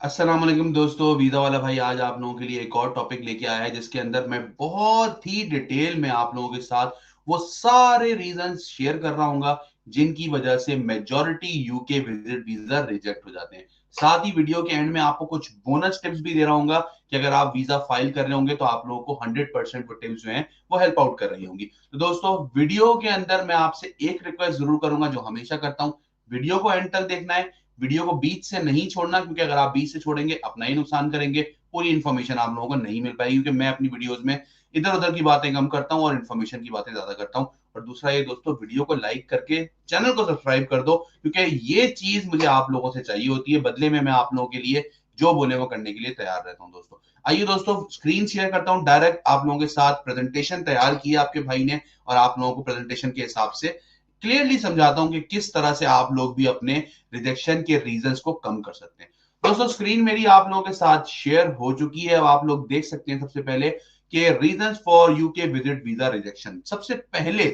अस्सलाम वालेकुम दोस्तों, वीजा वाला भाई आज आप लोगों के लिए एक और टॉपिक लेके आया है जिसके अंदर मैं बहुत ही डिटेल में आप लोगों के साथ वो सारे रीजंस शेयर कर रहा हूँ जिनकी वजह से majority UK visit visa reject हो जाते हैं। साथ ही वीडियो के एंड में आपको कुछ बोनस टिप्स भी दे रहा हूँ कि अगर आप वीजा फाइल कर रहे होंगे तो आप लोगों को 100% वो टिप्स जो हैं वो हेल्प आउट कर रही होंगी। तो दोस्तों, वीडियो के अंदर मैं आपसे एक रिक्वेस्ट जरूर करूंगा जो हमेशा करता हूँ, वीडियो को एंड तक देखना है। वीडियो को बीच से नहीं छोड़ना, क्योंकि अगर आप बीच से छोड़ेंगे अपना ही नुकसान करेंगे, पूरी इन्फॉर्मेशन आप लोगों को नहीं मिल पाएगी, क्योंकि मैं अपनी वीडियोस में इधर उधर की बातें कम करता हूं और इन्फॉर्मेशन की बातें ज्यादा करता हूं। और दूसरा ये दोस्तों, वीडियो को लाइक करके चैनल को सब्सक्राइब कर दो, क्योंकि ये चीज मुझे आप लोगों से चाहिए होती है। बदले में मैं आप लोगों के लिए जो बोले वो करने के लिए तैयार रहता हूं दोस्तों। आइए दोस्तों, स्क्रीन शेयर करता हूं डायरेक्ट आप लोगों के साथ। प्रेजेंटेशन तैयार की है आपके भाई ने और आप लोगों को प्रेजेंटेशन के हिसाब से क्लियरली समझाता हूं कि किस तरह से आप लोग भी अपने रिजेक्शन के रीजंस को कम कर सकते हैं। दोस्तों, स्क्रीन मेरी आप लोगों के साथ शेयर हो चुकी है। अब आप लोग देख सकते हैं सबसे पहले कि reasons for UK visit visa rejection. सबसे पहले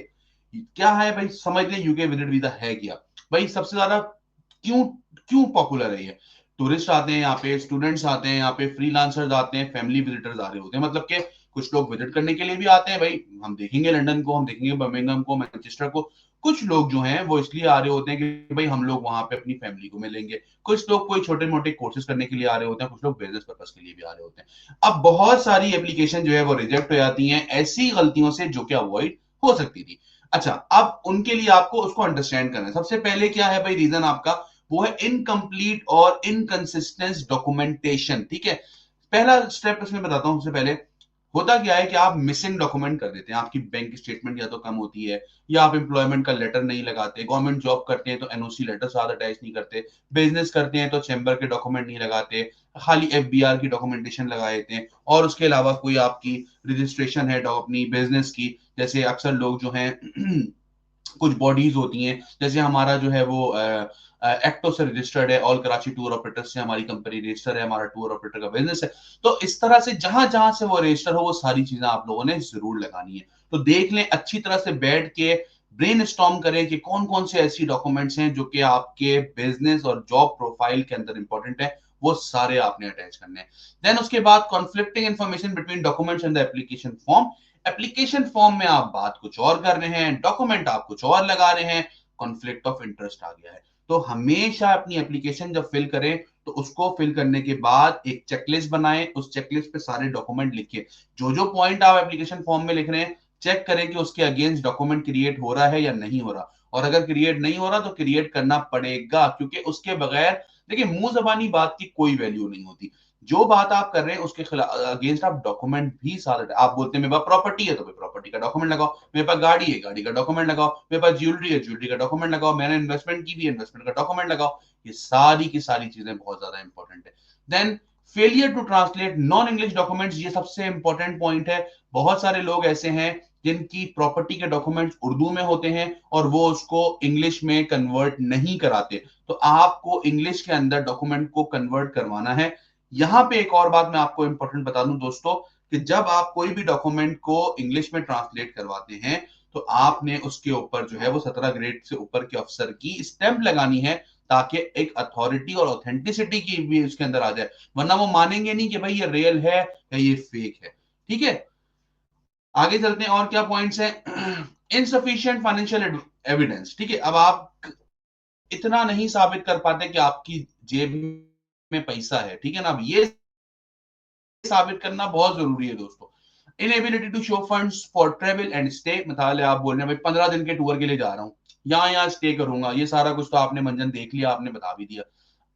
क्या है भाई, समझ लें यूके विजिट वीजा है क्या। भाई सबसे ज्यादा क्यों क्यों पॉपुलर है ये। टूरिस्ट आते हैं यहाँ पे, स्टूडेंट्स आते हैं यहाँ पे, फ्रीलांसर्स आते हैं, फैमिली विजिटर्स आ रहे होते हैं। मतलब कि कुछ लोग विजिट करने के लिए भी आते हैं, भाई हम देखेंगे लंदन को, हम देखेंगे बर्मिंघम को, मैनचेस्टर को। कुछ लोग जो हैं वो इसलिए आ रहे होते हैं कि भाई हम लोग वहां पे अपनी फैमिली को मिलेंगे। कुछ लोग कोई छोटे मोटे कोर्सेज करने के लिए आ रहे होते हैं, कुछ लोग बिजनेस पर्पस के लिए भी आ रहे होते हैं। अब बहुत सारी एप्लीकेशन जो है वो रिजेक्ट हो जाती हैं ऐसी गलतियों से जो कि अवॉइड हो सकती थी। अच्छा, अब उनके लिए आपको उसको अंडरस्टैंड करना है। सबसे पहले क्या है भाई रीजन आपका, वो है इनकम्प्लीट और इनकंसिस्टेंट डॉक्यूमेंटेशन। ठीक है, पहला स्टेप इसमें बताता हूं। सबसे पहले होता क्या है कि आप मिसिंग डॉक्यूमेंट कर देते हैं। आपकी बैंक स्टेटमेंट या तो कम होती है, या आप एम्प्लॉयमेंट का लेटर नहीं लगाते। गवर्नमेंट जॉब करते हैं तो एनओसी लेटर साथ अटैच नहीं करते। बिजनेस करते हैं तो चैम्बर के डॉक्यूमेंट नहीं लगाते, खाली एफबीआर की डॉक्यूमेंटेशन लगा देते हैं। और उसके अलावा कोई आपकी रजिस्ट्रेशन है अपनी बिजनेस की, जैसे अक्सर लोग जो हैं कुछ बॉडीज होती हैं, जैसे हमारा जो है वो एक्टो से रजिस्टर्ड है, ऑल कराची टूर ऑपरेटर्स से हमारी कंपनी रजिस्टर है, हमारा टूर ऑपरेटर का बिजनेस है। तो इस तरह से जहां जहां से वो रजिस्टर हो वो सारी चीजें आप लोगों ने जरूर लगानी है। तो देख लें अच्छी तरह से बैठ के, ब्रेन स्टॉर्म करें कि कौन कौन से ऐसी डॉक्यूमेंट्स हैं जो कि आपके बिजनेस और जॉब प्रोफाइल के अंदर इंपॉर्टेंट है, वो सारे आपने अटैच करने हैं। देन उसके बाद conflicting information between documents and the application form. Application form में आप बात कुछ और कर रहे हैं, डॉक्यूमेंट आप कुछ और लगा रहे हैं, कॉन्फ्लिक्ट ऑफ इंटरेस्ट आ गया है। तो हमेशा अपनी एप्लीकेशन जब फिल करें तो उसको फिल करने के बाद एक चेकलिस्ट बनाएं, उस चेकलिस्ट पे सारे डॉक्यूमेंट लिखिए। जो जो पॉइंट आप एप्लीकेशन फॉर्म में लिख रहे हैं, चेक करें कि उसके अगेंस्ट डॉक्यूमेंट क्रिएट हो रहा है या नहीं हो रहा। और अगर क्रिएट नहीं हो रहा तो क्रिएट करना पड़ेगा, क्योंकि उसके बगैर देखिए मुंह जबानी बात की कोई वैल्यू नहीं होती। जो बात आप कर रहे हैं उसके अगेंस्ट आप डॉक्यूमेंट भी साथ, आप बोलते हैं मेरे पास प्रॉपर्टी है तो प्रॉपर्टी का डॉक्यूमेंट लगाओ, मेरे पास गाड़ी है गाड़ी का डॉक्यूमेंट लगाओ, मेरे पास ज्वेलरी है ज्वेलरी का डॉक्यूमेंट लगाओ, मैंने इन्वेस्टमेंट की भी इन्वेस्टमेंट का डॉक्यूमेंट लगाओ। ये सारी की सारी चीजें बहुत ज्यादा इंपॉर्टेंट है। Then failure to translate non English documents, ये सबसे इंपॉर्टेंट पॉइंट है। बहुत सारे लोग ऐसे हैं जिनकी प्रॉपर्टी के डॉक्यूमेंट्स उर्दू में होते हैं और वो उसको इंग्लिश में कन्वर्ट नहीं कराते। तो आपको इंग्लिश के अंदर डॉक्यूमेंट को कन्वर्ट करवाना है। यहां पे एक और बात मैं आपको इंपॉर्टेंट बता दूं दोस्तों, कि जब आप कोई भी डॉक्यूमेंट को इंग्लिश में ट्रांसलेट करवाते हैं तो आपने उसके ऊपर जो है वो 17 ग्रेड से ऊपर के अफसर की स्टैंप लगानी है, ताकि एक अथॉरिटी और ऑथेंटिसिटी की भी उसके अंदर आ जाए। वरना वो मानेंगे नहीं कि भाई ये रियल है या ये फेक है। ठीक है, आगे चलते हैं और क्या पॉइंट्स हैं। Insufficient financial evidence. ठीक है, अब आप इतना नहीं साबित कर पाते कि आपकी जेब में पैसा है, ठीक है ना। अब ये साबित करना बहुत जरूरी है दोस्तों। Inability to show funds for travel and stay, मतलब आप बोल रहे हैं भाई 15 दिन के टूर के लिए जा रहा हूं, यहाँ यहाँ स्टे करूंगा, ये सारा कुछ तो आपने मंजन देख लिया, आपने बता भी दिया।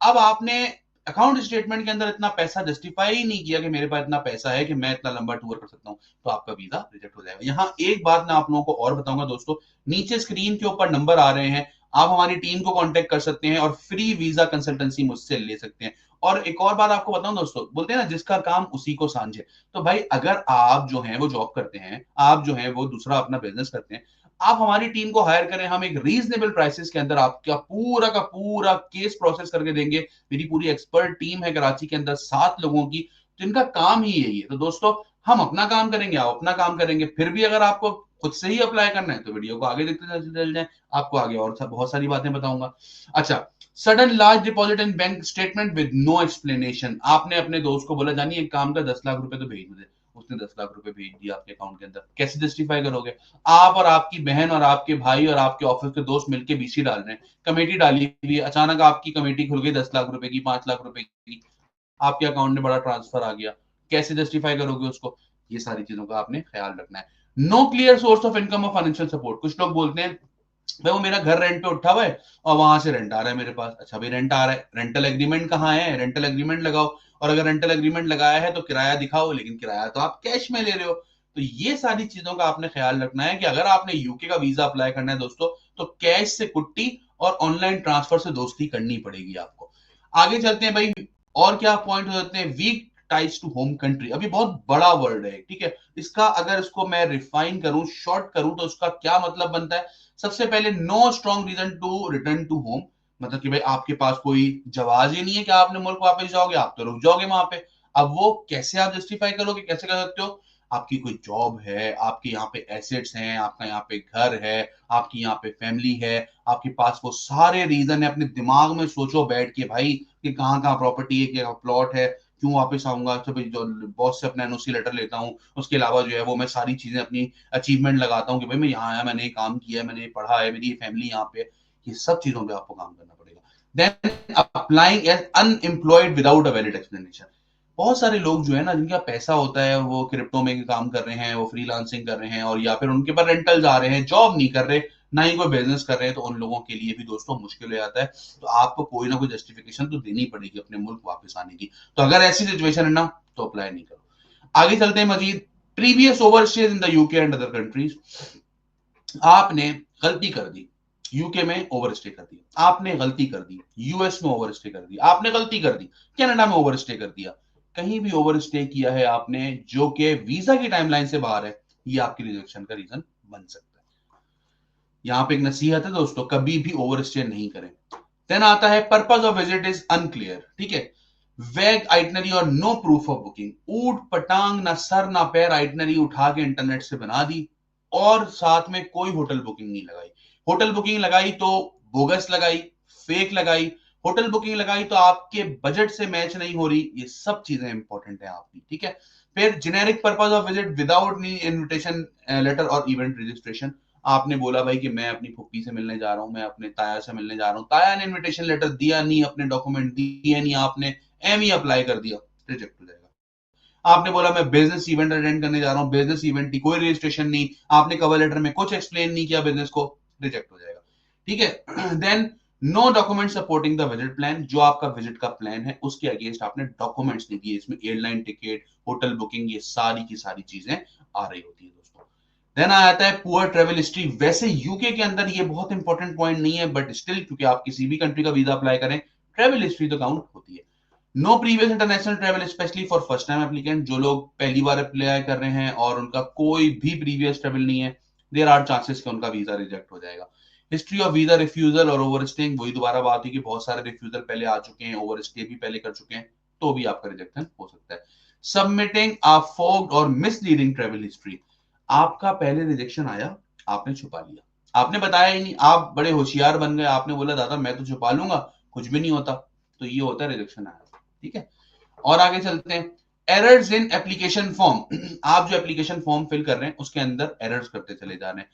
अब आपने अकाउंट स्टेटमेंट के अंदर इतना पैसा जस्टिफाई ही नहीं किया कि मेरे पास इतना पैसा है कि मैं इतना लंबा टूर कर सकता हूं, तो आपका वीजा रिजेक्ट हो जाएगा। यहाँ एक बात मैं आप लोगों को और बताऊंगा दोस्तों, नीचे स्क्रीन के ऊपर नंबर आ रहे हैं, आप हमारी टीम को कांटेक्ट कर सकते हैं और फ्री वीजा कंसल्टेंसी मुझसे ले सकते हैं। और एक और बात आपको बताऊं दोस्तों, बोलते हैं ना जिसका काम उसी को सांझे। तो भाई अगर आप जो हैं वो जॉब करते हैं, आप जो हैं वो दूसरा अपना बिजनेस करते हैं, आप हमारी टीम को हायर करें, हम एक रीजनेबल प्राइसेस के अंदर आपका पूरा का पूरा केस प्रोसेस करके देंगे। मेरी पूरी एक्सपर्ट टीम है कराची के अंदर 7 लोगों की, जिनका काम ही यही है। तो दोस्तों, हम अपना काम करेंगे, आप अपना काम करेंगे। फिर भी अगर आपको खुद से ही अप्लाई करना है तो वीडियो को आगे देखते चल जाए, आपको आगे और बहुत सारी बातें बताऊंगा। अच्छा, sudden large deposit in bank statement with no explanation. आपने अपने दोस्त को बोला जानी एक काम का 10 लाख रुपए तो भेज दे, उसने 10 लाख रुपए भेज दिया आपके अकाउंट के अंदर, कैसे जस्टिफाई करोगे? आप और आपकी बहन और आपके भाई और आपके ऑफिस के दोस्त मिलकर बीसी डाल रहे हैं, कमेटी डाली हुई है, अचानक आपकी कमेटी खुल गई 10 लाख रुपए की, 5 लाख रुपए की, आपके अकाउंट में बड़ा ट्रांसफर आ गया, कैसे जस्टिफाई करोगे उसको? ये सारी चीजों का आपने ख्याल रखना है। No clear source of income और फाइनेंशियल सपोर्ट। कुछ लोग बोलते हैं भाई वो मेरा घर रेंट पे उठा हुआ है और वहां से रेंट आ रहा है मेरे पास। अच्छा भाई रेंट आ रहा है, रेंटल एग्रीमेंट कहाँ है? रेंटल एग्रीमेंट लगाओ, और अगर रेंटल एग्रीमेंट लगाया है तो किराया दिखाओ, लेकिन किराया तो आप कैश में ले रहे हो। तो ये सारी चीजों का आपने ख्याल रखना है कि अगर आपने यूके का वीजा अप्लाई करना है दोस्तों, तो कैश से कुट्टी और ऑनलाइन ट्रांसफर से दोस्ती करनी पड़ेगी आपको। आगे चलते हैं भाई, और क्या पॉइंट हो जाते हैं? Weak ties to home country. अभी बहुत बड़ा वर्ड है, ठीक है, इसका अगर इसको मैं रिफाइन करूं, शॉर्ट करूं, तो उसका क्या मतलब बनता है? सबसे पहले no strong reason to return to home, मतलब कि भाई आपके पास कोई जवाब ही नहीं है कि आपने मुल्क वापस जाओगे, आप तो रुक जाओगे वहां पे। अब वो कैसे आप जस्टिफाई करोगे, कैसे कर सकते हो? आपकी कोई जॉब है, आपके यहाँ पे एसेट्स हैं, आपका यहाँ पे घर है, आपकी यहाँ पे फैमिली है, आपके पास वो सारे रीजन है। अपने दिमाग में सोचो बैठ के भाई कि कहाँ कहाँ प्रॉपर्टी है, क्या प्लॉट है, क्यों वापस आऊंगा, तो जो बॉस से अपना एनओसी लेटर लेता हूँ, उसके अलावा जो है वो मैं सारी चीजें अपनी अचीवमेंट लगाता हूँ कि भाई मैं यहाँ आया, मैंने काम किया है, मैंने पढ़ा है, मेरी फैमिली यहाँ पे। ये सब चीजों पे आपको काम करना पड़ेगा। Then applying as unemployed without a valid explanation. बहुत सारे लोग जो है ना, जिनका पैसा होता है, वो क्रिप्टो में काम कर रहे हैं, वो फ्रीलांसिंग कर रहे हैं, और या फिर उनके पास रेंटल जा रहे हैं, जॉब नहीं कर रहे, ना ही कोई बिजनेस कर रहे हैं, तो उन लोगों के लिए भी दोस्तों मुश्किल हो जाता है। तो आपको कोई ना कोई जस्टिफिकेशन तो देनी पड़ेगी अपने मुल्क वापस आने की। तो अगर ऐसी सिचुएशन है ना, तो अप्लाई नहीं करो। आगे चलते हैं मजीद। Previous overstays in the UK and other countries. आपने गलती कर दी, यूके में ओवरस्टे कर दिया, आपने गलती कर दी, यूएस में ओवरस्टे कर दिया, आपने गलती कर दी, कनाडा में ओवरस्टे कर दिया, कहीं भी ओवरस्टे किया है आपने जो कि वीजा की टाइमलाइन से बाहर है, ये आपकी रिजेक्शन का रीजन बन सकता है। यहां पे एक नसीहत है दोस्तों, कभी भी ओवरस्टे नहीं करें। देन आता है purpose of visit is unclear, ठीक है, वैग आइटनरी और नो प्रूफ ऑफ बुकिंग। ऊट पटांग ना सर ना पैर आइटनरी उठा के इंटरनेट से बना दी, और साथ में कोई होटल बुकिंग नहीं लगाई। होटल बुकिंग लगाई तो बोगस लगाई, फेक लगाई। होटल बुकिंग लगाई तो आपके बजट से मैच नहीं हो रही। ये सब चीजें इंपॉर्टेंट है आपकी, ठीक है। फिर generic purpose of visit without any invitation letter और इवेंट रजिस्ट्रेशन। आपने बोला भाई कि मैं अपनी फुप्पी से मिलने जा रहा हूं, मैं अपने ताया से मिलने जा रहा हूं, ताया ने इनविटेशन लेटर दिया नहीं, अपने डॉक्यूमेंट दिए नहीं, आपने एम ही अप्लाई कर दिया, रिजेक्ट हो जाएगा। आपने बोला मैं बिजनेस इवेंट अटेंड करने जा रहा हूं, बिजनेस इवेंट की कोई रजिस्ट्रेशन नहीं, आपने कवर लेटर में कुछ एक्सप्लेन नहीं किया बिजनेस को, रिजेक्ट हो जाएगा, ठीक है। Then no document supporting the visit plan. जो आपका विजिट का प्लान है उसके अगेंस्ट आपने डॉक्यूमेंट्स नहीं दिए, इसमें एयरलाइन टिकट, होटल बुकिंग, ये सारी की सारी चीजें आ रही होती है दोस्तों। देन आता है पुअर ट्रेवल हिस्ट्री। वैसे यूके के अंदर ये बहुत इंपॉर्टेंट पॉइंट नहीं है, बट स्टिल क्योंकि आप किसी भी कंट्री का वीजा अप्लाई करें, ट्रेवल हिस्ट्री तो काउंट होती है। No previous international travel specially for first time applicant. जो लोग पहली बार अप्लाई कर रहे हैं और उनका कोई भी प्रीवियस ट्रेवल नहीं है, देयर आर चांसेस कि उनका वीजा रिजेक्ट हो जाएगा। हिस्ट्री ऑफ वीजा रिफ्यूजल और ओवर स्टेइंग, वही दोबारा बात है कि बहुत सारे रिफ्यूजल पहले आ चुके हैं, ओवर स्टे भी पहले कर चुके हैं, तो भी आपका रिजेक्शन हो सकता है। सबमिटिंग अ फोग्ड और मिसलीडिंग ट्रेवल हिस्ट्री। आपका पहले रिजेक्शन आया, आपने छुपा लिया, आपने बताया ही नहीं, आप बड़े होशियार बन गए, आपने बोला दादा मैं तो छुपा लूंगा, कुछ भी नहीं होता, तो ये होता है रिजेक्शन आया, ठीक है। और आगे चलते हैं। Errors in application form. आप जो एप्लीकेशन फॉर्म फिल कर रहे हैं उसके अंदर एरर्स करते चले जा रहे हैं।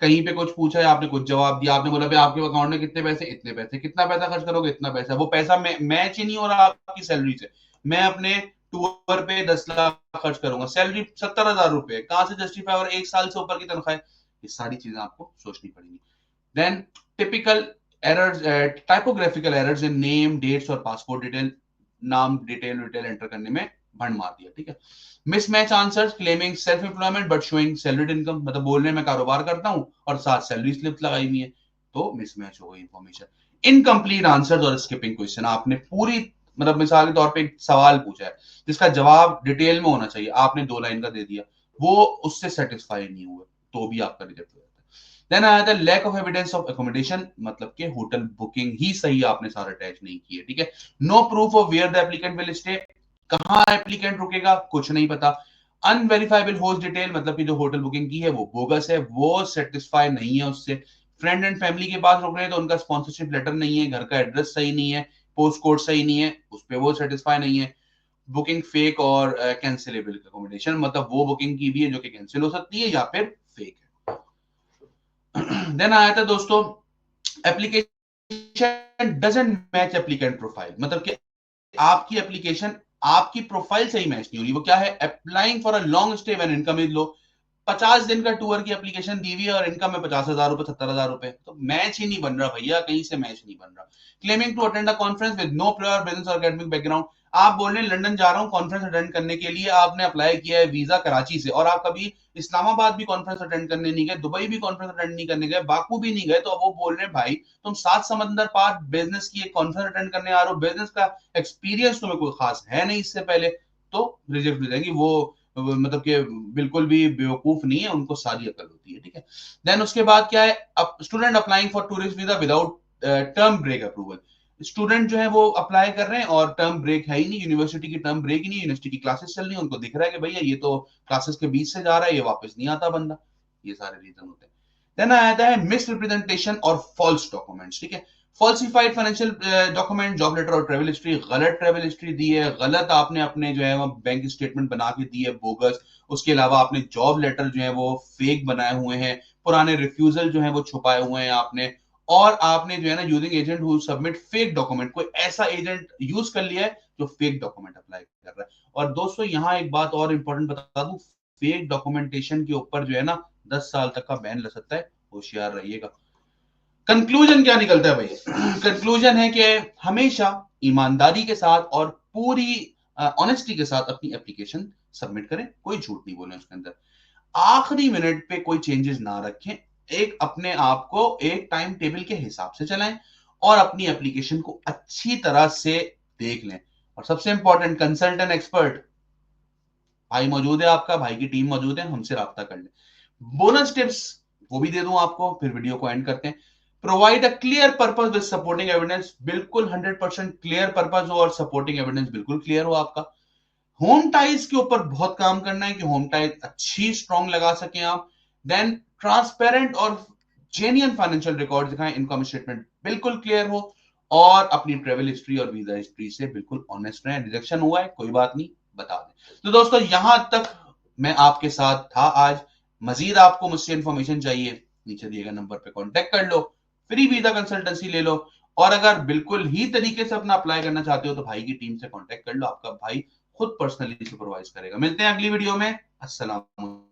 कहीं पे कुछ पूछा है, आपने कुछ जवाब दिया, आपने बोला भाई आपके अकाउंट में कितने पैसे, इतने पैसे, कितना पैसा खर्च करोगे, इतना पैसा, वो पैसा मैच ही नहीं हो रहा आपकी सैलरी से। मैं अपने टूर पे 10 लाख खर्च करूंगा, सैलरी 70,000 रुपए, कहां से जस्टिफाई, और 1 साल से ऊपर की तनख्वाह। ये सारी चीजें आपको सोचनी पड़ेगी। Then typical errors, typographical errors in name, dates और पासपोर्ट डिटेल। नाम डिटेल डिटेल एंटर करने में भंड मार दिया, ठीक है। Mismatch answers, claiming self employment but showing salaried income, मतलब बोल रहे हैं मैं कारोबार करता हूं और साथ सैलरी स्लिप लगाई हुई है, तो मिसमैच हो गई इंफॉर्मेशन। इनकम्प्लीट आंसर्स और स्किपिंग क्वेश्चन। आपने पूरी, मतलब मिसाल के तौर पे एक सवाल पूछा है जिसका जवाब डिटेल में होना चाहिए, आपने 2 लाइन का दे दिया, वो उससे सेटिस्फाई नहीं हुआ, तो भी आपका रिजेक्ट हो जाता है। देन आया था lack of evidence of accommodation, मतलब कि होटल बुकिंग ही सही आपने सारा अटैच नहीं किए, ठीक है। No proof of where the applicant will stay, कहां एप्लीकेंट रुकेगा कुछ नहीं पता। अनवेरिफाइबल होस्ट डिटेल, मतलब कि जो होटल बुकिंग की है वो बोगस है, वो सेटिस्फाई नहीं है उससे। फ्रेंड एंड फैमिली के पास रुक रहे हैं तो उनका स्पॉन्सरशिप लेटर नहीं है, घर का एड्रेस सही नहीं है, पोस्ट कोड सही नहीं है, उस पर वो सेटिस्फाई नहीं है, बुकिंग फेक और कैंसिलेबल अकोमोडेशन, मतलब वो बुकिंग की भी है जो कि कैंसिल हो सकती है या फिर फेक है। देन आया था दोस्तों application doesn't match applicant profile, मतलब कि आपकी एप्लीकेशन आपकी प्रोफाइल से ही मैच नहीं हो रही। वो क्या है, applying for a long stay when income is low, 50 दिन का टूर की एप्लीकेशन दी हुई है और इनकम है 50,000 रुपए 70,000 रुपए, तो मैच ही नहीं बन रहा भैया, कहीं से मैच नहीं बन रहा। Claiming to attend a conference with no prior business और एकेडमिक बैकग्राउंड, आप बोल रहे हैं लंदन जा रहा हूं कॉन्फ्रेंस अटेंड करने के लिए, आपने अप्लाई किया है वीजा कराची से और आप कभी इस्लामाबाद भी कॉन्फ्रेंस अटेंड करने नहीं गए, दुबई भी कॉन्फ्रेंस अटेंड नहीं करने गए, बाकू भी नहीं गए, तो अब वो बोल रहे हैं भाई तुम 7 समंदर पार बिजनेस की एक कॉन्फ्रेंस अटेंड करने आ रहे हो, बिजनेस का एक्सपीरियंस तुम्हें कोई खास है नहीं इससे पहले, तो रिजेक्ट हो जाएगी वो, मतलब कि बिल्कुल भी बेवकूफ नहीं है, उनको सारी अकल होती है, ठीक है। देन उसके बाद क्या है, अब student applying for tourist visa without term break approval, student जो है वो अप्लाई कर रहे हैं और टर्म ब्रेक है ही नहीं, यूनिवर्सिटी की टर्म ब्रेक ही नहीं, यूनिवर्सिटी की क्लासेस चल रही है, उनको दिख रहा है कि भैया ये तो क्लासेस के बीच से जा रहा है, ये वापस नहीं आता बंदा, ये सारे रीजन होते हैं। देन आता है मिस रिप्रेजेंटेशन और फॉल्स डॉक्यूमेंट्स, ठीक है, falsified financial document, job letter और ट्रेवल हिस्ट्री, गलत ट्रेवल हिस्ट्री दी है, गलत आपने अपने जो है वो बैंक स्टेटमेंट बना के दी है बोगस, उसके अलावा आपने जॉब लेटर जो है वो फेक बनाए हुए हैं, पुराने रिफ्यूजल जो है वो छुपाए हुए हैं आपने, और आपने जो है ना using agent who submit fake document, कोई ऐसा एजेंट यूज कर लिया है जो फेक डॉक्यूमेंट अप्लाई कर रहा है। और दोस्तों यहां एक बात और इंपॉर्टेंट बता दूं, फेक डॉक्यूमेंटेशन के ऊपर जो है ना 10 साल तक का बैन लग सकता है, होशियार रहिएगा। कंक्लूजन क्या निकलता है भाई? कंक्लूजन है कि हमेशा ईमानदारी के साथ और पूरी ऑनेस्टी के साथ अपनी एप्लीकेशन सबमिट करें, कोई झूठ नहीं बोले उसके अंदर, आखिरी मिनट पे कोई चेंजेस ना रखें, एक अपने आप को एक टाइम टेबल के हिसाब से चलाएं और अपनी एप्लीकेशन को अच्छी तरह से देख लें। और सबसे इंपॉर्टेंट, कंसल्ट एन एक्सपर्ट, भाई मौजूद है आपका, भाई की टीम मौजूद है, हमसे राब्ता कर लें। बोनस टिप्स वो भी दे दूं आपको, फिर वीडियो को एंड करते हैं। Provide a clear purpose with supporting evidence, बिल्कुल 100% क्लियर पर्पस हो और सपोर्टिंग एविडेंस बिल्कुल क्लियर हो आपका। होम टाइज के ऊपर बहुत काम करना है कि होम टाइज अच्छी स्ट्रॉन्ग लगा सकें आप। देन ट्रांसपेरेंट और जेन्युइन फाइनेंशियल रिकॉर्ड दिखाएं, इनकम स्टेटमेंट बिल्कुल क्लियर हो और अपनी ट्रेवल हिस्ट्री और वीजा हिस्ट्री से बिल्कुल ऑनेस्ट रहें। रिजेक्शन हुआ है कोई बात नहीं, बता दें। तो दोस्तों यहां तक मैं आपके साथ था आज, मजीद आपको मुझसे इंफॉर्मेशन चाहिए, नीचे दिए गए नंबर पे कांटेक्ट कर लो, फ्री वीजा कंसल्टेंसी ले लो, और अगर बिल्कुल ही तरीके से अपना अप्लाई करना चाहते हो तो भाई की टीम से कांटेक्ट कर लो, आपका भाई खुद पर्सनली सुपरवाइज करेगा। मिलते हैं अगली वीडियो में, अस्सलाम।